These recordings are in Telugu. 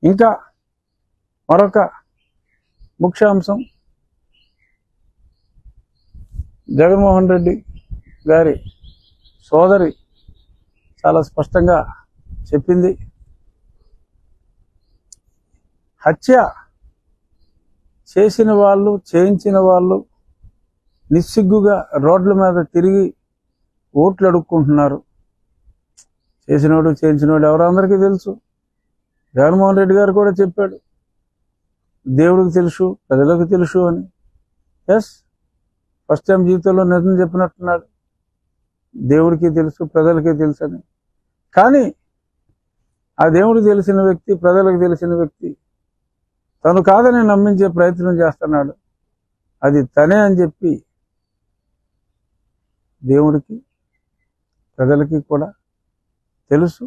ఇంకా మరొక ముఖ్యాంశం, జగన్మోహన్ రెడ్డి గారి సోదరి చాలా స్పష్టంగా చెప్పింది, హత్య చేసిన వాళ్ళు, చేయించిన వాళ్ళు నిస్సిగ్గుగా రోడ్ల మీద తిరిగి ఓట్లు అడుక్కుంటున్నారు. చేసినోడు చేయించినోడు ఎవరో అందరికీ తెలుసు. జగన్మోహన్ రెడ్డి గారు కూడా చెప్పాడు, దేవుడికి తెలుసు, ప్రజలకు తెలుసు అని. ఎస్, ఫస్ట్ టైం జీవితంలో నిజం చెప్పినట్టున్నాడు. దేవుడికి తెలుసు, ప్రజలకి తెలుసు అని. కానీ ఆ దేవుడికి తెలిసిన వ్యక్తి, ప్రజలకు తెలిసిన వ్యక్తి తను కాదని నమ్మించే ప్రయత్నం చేస్తున్నాడు. అది తనే అని చెప్పి దేవుడికి, ప్రజలకి కూడా తెలుసు.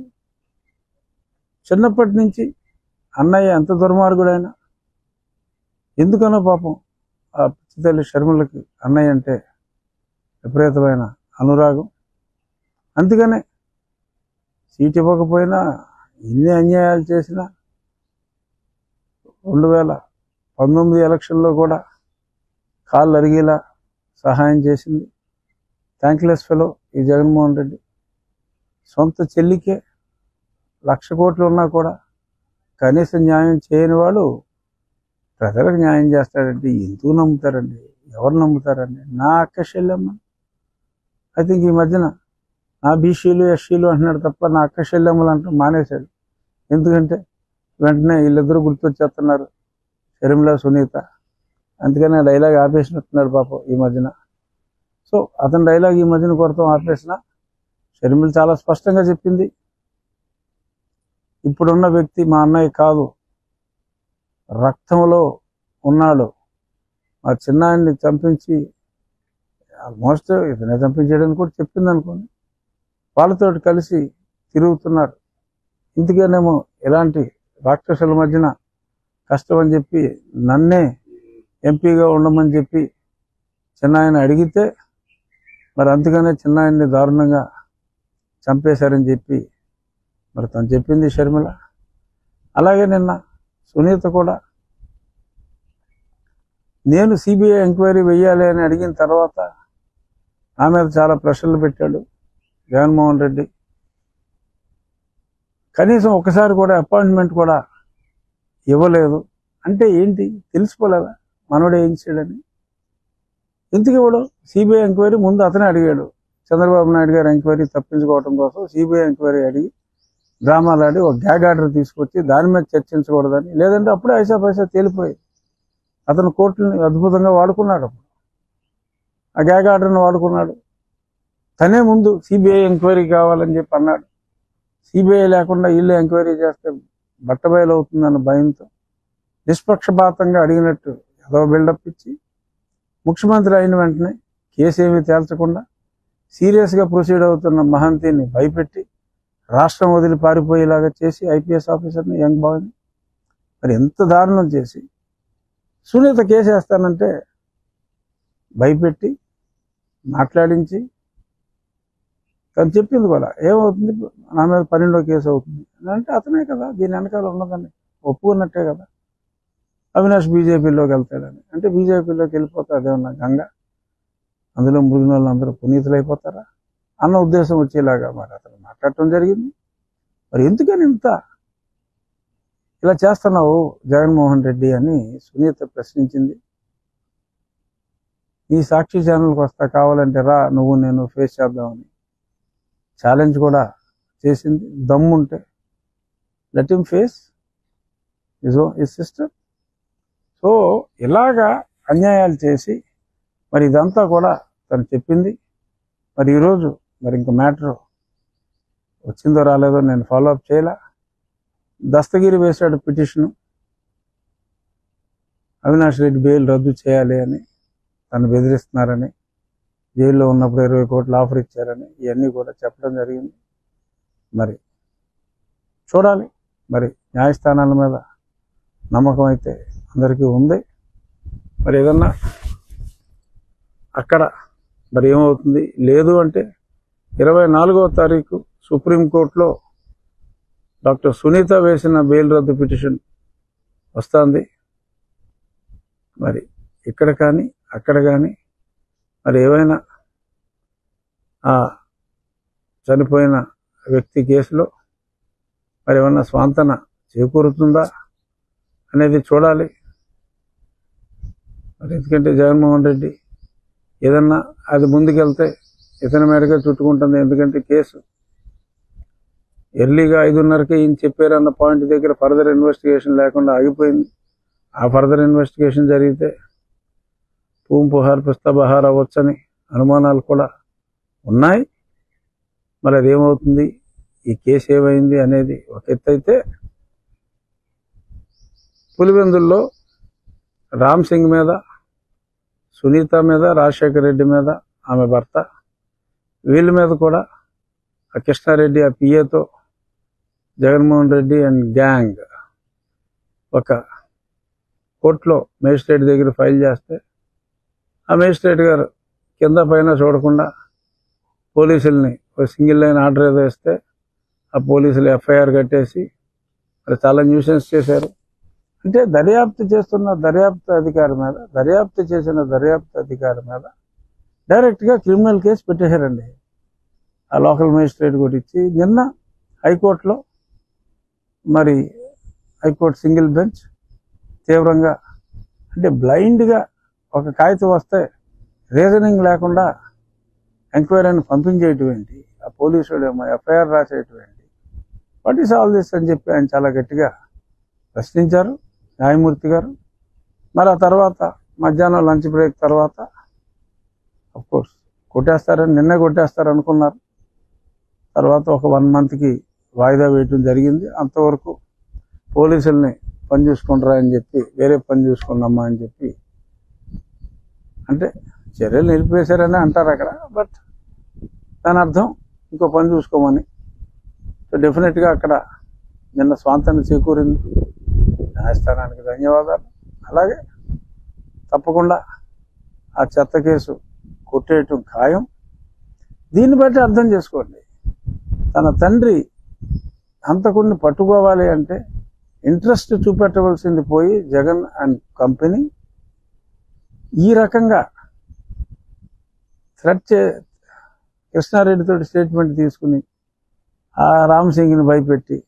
చిన్నప్పటి నుంచి అన్నయ్య ఎంత దుర్మార్గుడైనా, ఎందుకనో పాపం ఆ పిచ్చి తల్లి షర్మిలకి అన్నయ్య అంటే విపరీతమైన అనురాగం. అందుకనే సీట్ ఇవ్వకపోయినా, ఎన్ని అన్యాయాలు చేసినా, 2019 ఎలక్షన్లో కూడా కాళ్ళు అరిగేలా సహాయం చేసింది. థ్యాంక్లెస్ ఫెలో ఈ జగన్మోహన్ రెడ్డి. సొంత చెల్లికే 1,00,000 కోట్లు ఉన్నా కూడా కనీసం న్యాయం చేయని వాడు ప్రజలకు న్యాయం చేస్తాడంటే ఎందుకు నమ్ముతారండి? ఎవరు నమ్ముతారండి? నా అక్క చెల్లెమ్మ, ఐ థింక్ ఈ మధ్యన నా బీసీలు ఎస్సీలు అంటున్నాడు తప్ప నా అక్క చెల్లెమ్మలు అంటూ మానేశాడు. ఎందుకంటే వెంటనే వీళ్ళిద్దరూ గుర్తొచ్చేస్తున్నారు, షర్మిల, సునీత. అందుకని ఆ డైలాగ్ ఆపేసినట్టున్నాడు పాపం ఈ మధ్యన. సో అతని డైలాగ్ ఈ మధ్యన కొడతాం ఆపేసిన. షర్మిల చాలా స్పష్టంగా చెప్పింది, ఇప్పుడున్న వ్యక్తి మా అన్నయ్య కాదు, రక్తంలో ఉన్నాడు. మా చిన్నాయన్ని చంపించి, ఆల్మోస్ట్ ఇతనే చంపించేయడానికి కూడా చెప్పింది అనుకోండి. వాళ్ళతో కలిసి తిరుగుతున్నారు. ఇందుకేనేమో ఇలాంటి రాక్షసుల మధ్యన కష్టం అని చెప్పి నన్నే ఎంపీగా ఉండమని చెప్పి చిన్నాయన అడిగితే, మరి అందుకనే చిన్నాయన్ని దారుణంగా చంపేశారని చెప్పి మరి తను చెప్పింది షర్మిల. అలాగే నిన్న సునీత కూడా నేను సిబిఐ ఎంక్వైరీ వెయ్యాలి అని అడిగిన తర్వాత నా మీద చాలా ప్రశ్నలు పెట్టాడు జగన్మోహన్ రెడ్డి. కనీసం ఒకసారి కూడా అపాయింట్మెంట్ కూడా ఇవ్వలేదు. అంటే ఏంటి, తెలిసిపోలేదా మనోడు ఏం చేయడని? ఎందుకు ఇవ్వడు? సిబిఐ ఎంక్వైరీ ముందు అతనే అడిగాడు. చంద్రబాబు నాయుడు గారు ఎంక్వైరీ తప్పించుకోవడం కోసం సిబిఐ ఎంక్వైరీ అడిగి డ్రామాలు ఆడి ఒక గ్యాగ్ ఆర్డర్ తీసుకొచ్చి దాని మీద చర్చించకూడదని. లేదంటే అప్పుడే ఐసా పైసా తేలిపోయి అతను కోర్టుని అద్భుతంగా వాడుకున్నాడు. ఆ గ్యాగ్ ఆర్డర్ని వాడుకున్నాడు. తనే ముందు సిబిఐ ఎంక్వైరీ కావాలని చెప్పి అన్నాడు. సిబిఐ లేకుండా వీళ్ళు ఎంక్వైరీ చేస్తే బట్టబయలు అవుతుందన్న భయంతో నిష్పక్షపాతంగా అడిగినట్టు ఏదో బిల్డప్ ఇచ్చి ముఖ్యమంత్రి అయిన వెంటనే కేసు ఏమీ తేల్చకుండా సీరియస్గా ప్రొసీడ్ అవుతున్న మహంతిని భయపెట్టి రాష్ట్రం వదిలి పారిపోయేలాగా చేసి ఐపీఎస్ ఆఫీసర్ని, యంగ్ బాయ్ని మరి ఎంత దారుణం చేసి సునీత కేసు వేస్తానంటే భయపెట్టి మాట్లాడించి తను చెప్పింది కూడా, ఏమవుతుంది నా మీద 12వ కేసు అవుతుంది అంటే అతనే కదా దీని వెనకాల ఉన్నదని ఒప్పుకున్నట్టే కదా. అవినాష్ బీజేపీలోకి వెళ్తాడని అంటే బీజేపీలోకి వెళ్ళిపోతే అదేమన్నా గంగ, అందులో ముగిన వాళ్ళందరూ పునీతులు అయిపోతారా అన్న ఉద్దేశం వచ్చేలాగా మరి అతను మాట్లాడటం జరిగింది. మరి ఎందుకని ఇంత ఇలా చేస్తున్నావు జగన్మోహన్ రెడ్డి అని సునీత ప్రశ్నించింది. ఈ సాక్షి ఛానల్కి వస్తా, కావాలంటే రా, నువ్వు నేను ఫేస్ చేద్దామని ఛాలెంజ్ కూడా చేసింది. దమ్ముంటే let him face his sister. So ఇలాగా అన్యాయాలు చేసి మరి ఇదంతా కూడా తను చెప్పింది. మరి ఈరోజు మరి ఇంక మ్యాటర్ వచ్చిందో రాలేదో నేను ఫాలోఅప్ చేయలే. దస్తగిరి వేశాడు పిటిషను, అవినాష్ రెడ్డి బెయిల్ రద్దు చేయాలి అని, తను బెదిరిస్తున్నారని, జైల్లో ఉన్నప్పుడు 20 కోట్లు ఆఫర్ ఇచ్చారని ఇవన్నీ కూడా చెప్పడం జరిగింది. మరి చూడాలి, మరి న్యాయస్థానాల మీద నమ్మకం అయితే అందరికీ ఉంది. మరి ఏదన్నా అక్కడ మరి ఏమవుతుంది, లేదు అంటే 24వ తారీఖు సుప్రీంకోర్టులో డాక్టర్ సునీత వేసిన బెయిల్ రద్దు పిటిషన్ వస్తుంది. మరి ఇక్కడ కానీ అక్కడ కానీ మరి ఏవైనా ఆ చనిపోయిన వ్యక్తి కేసులో మరి ఏమన్నా స్వాంతన చేకూరుతుందా అనేది చూడాలి. మరి ఎందుకంటే జగన్మోహన్ రెడ్డి ఏదన్నా అది ముందుకెళ్తే ఇతని మేడగా చుట్టుకుంటుంది. ఎందుకంటే కేసు ఎర్లీగా 5:30కే ఈయన చెప్పారన్న పాయింట్ దగ్గర ఫర్దర్ ఇన్వెస్టిగేషన్ లేకుండా ఆగిపోయింది. ఆ ఫర్దర్ ఇన్వెస్టిగేషన్ జరిగితే పూం పుహార్ పిస్తా బహార్ అవ్వచ్చని అనుమానాలు కూడా ఉన్నాయి. మరి అదేమవుతుంది, ఈ కేసు ఏమైంది అనేది ఒక ఎత్తు అయితే, పులివెందుల్లో రామ్ సింగ్ మీద, సునీత మీద, రాజశేఖర్ రెడ్డి మీద ఆమె భర్త, వీళ్ళ మీద కూడా ఆ కృష్ణారెడ్డి ఆ పిఏతో జగన్మోహన్ రెడ్డి అండ్ గ్యాంగ్ ఒక కోర్టులో మేజిస్ట్రేట్ దగ్గర ఫైల్ చేస్తే ఆ మేజిస్ట్రేట్ గారు కింద పైన చూడకుండా పోలీసుల్ని ఒక సింగిల్ లైన్ ఆర్డర్ ఏదో ఇస్తే ఆ పోలీసులు ఎఫ్ఐఆర్ కట్టేసి మరి చాలా న్యూసెన్స్ చేశారు. అంటే దర్యాప్తు చేస్తున్న దర్యాప్తు అధికారి మీద, దర్యాప్తు చేసిన దర్యాప్తు అధికారి మీద డైరెక్ట్గా క్రిమినల్ కేసు పెట్టేశారండి. ఆ లోకల్ మేజిస్ట్రేట్ కూడా ఇచ్చి నిన్న హైకోర్టులో మరి హైకోర్టు సింగిల్ బెంచ్ తీవ్రంగా, అంటే బ్లైండ్గా ఒక కాగితం వస్తే రీజనింగ్ లేకుండా ఎంక్వైరీని పంపించేయటం ఏంటి, ఆ పోలీసుడు ఏమో ఎఫ్ఐఆర్ రాసేయటం ఏంటి, వాట్ ఈస్ ఆల్ దిస్ అని చెప్పి ఆయన చాలా గట్టిగా ప్రశ్నించారు న్యాయమూర్తి గారు. మరి ఆ తర్వాత మధ్యాహ్నం లంచ్ బ్రేక్ తర్వాత అఫ్కోర్స్ కొట్టేస్తారని, నిన్నే కొట్టేస్తారు అనుకున్నారు. తర్వాత ఒక 1 monthకి వాయిదా వేయటం జరిగింది. అంతవరకు పోలీసుల్ని పని చూసుకుంటారా అని చెప్పి, వేరే పని చూసుకున్నామా అని చెప్పి, అంటే చర్యలు నిలిపేశారని అంటారు అక్కడ, బట్ దాని అర్థం ఇంకో పని చూసుకోమని. సో డెఫినెట్గా అక్కడ నిన్న స్వాంతన చేకూరింది. న్యాయస్థానానికి ధన్యవాదాలు. అలాగే తప్పకుండా ఆ చెత్త కేసు కొట్టేయటం ఖాయం. దీన్ని బట్టి అర్థం చేసుకోండి, తన తండ్రి హంతకుడిని పట్టుకోవాలి అంటే ఇంట్రెస్ట్ చూపెట్టవలసింది పోయి జగన్ అండ్ కంపెనీ ఈ రకంగా థ్రెట్ కృష్ణారెడ్డితో స్టేట్మెంట్ తీసుకుని ఆ రామ్ సింగ్ని భయపెట్టి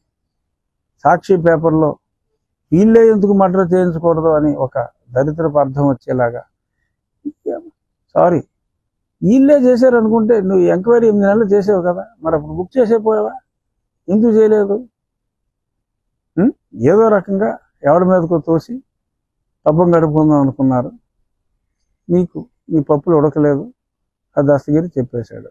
సాక్షి పేపర్లో వీళ్ళే ఎందుకు మర్డర్ చేయించకూడదు అని ఒక దరిద్రపు అర్థం వచ్చేలాగా, సారీ వీళ్ళే చేశారు అనుకుంటే నువ్వు ఎంక్వైరీ 8 నెలలు చేసావు కదా, మరి అప్పుడు బుక్ చేసేపోయావా, ఎందుకు చేయలేదు? ఏదో రకంగా ఎవరి మీదకో తోసి పబ్బం గడుపుకుందాం అనుకున్నారు. మీకు మీ పప్పులు ఉడకలేదు, ఆ దస్తగిరి చెప్పేశాడు.